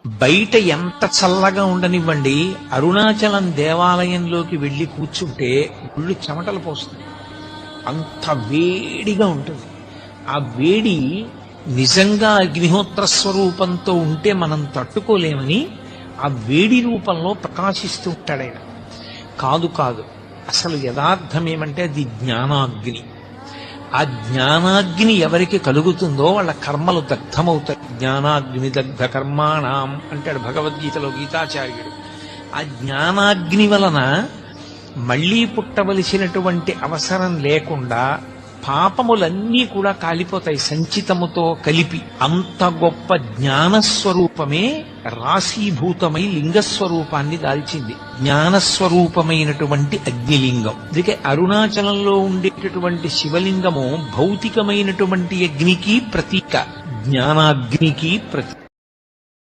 బయట ఎంత చల్లగా ఉండనివ్వండి, అరుణాచలం దేవాలయంలోకి వెళ్ళి కూర్చుంటే గుళ్ళు చెమటలు పోస్తుంది. అంత వేడిగా ఉంటుంది. ఆ వేడి నిజంగా అగ్నిహోత్ర స్వరూపంతో ఉంటే మనం తట్టుకోలేమని ఆ వేడి రూపంలో ప్రకాశిస్తూ ఉంటాడు ఆయన. కాదు కాదు, అసలు యథార్థం ఏమంటే అది జ్ఞానాగ్ని. ఆ జ్ఞానాగ్ని ఎవరికి కలుగుతుందో వాళ్ళ కర్మలు దగ్ధమవుతాయి. జ్ఞానాగ్ని దగ్ధ కర్మాణం అంటాడు భగవద్గీతలో గీతాచార్యుడు. ఆ జ్ఞానాగ్ని వలన మళ్లీ పుట్టవలసినటువంటి అవసరం లేకుండా పాపములన్నీ కూడా కాలిపోతాయి సంచితముతో కలిపి. అంత గొప్ప జ్ఞానస్వరూపమే రాశీభూతమై లింగస్వరూపాన్ని దాల్చింది. జ్ఞానస్వరూపమైనటువంటి అగ్నిలింగం. అందుకే అరుణాచలంలో ఉండేటటువంటి శివలింగము భౌతికమైనటువంటి అగ్నికి ప్రతీక, జ్ఞానాగ్నికి ప్రతీక.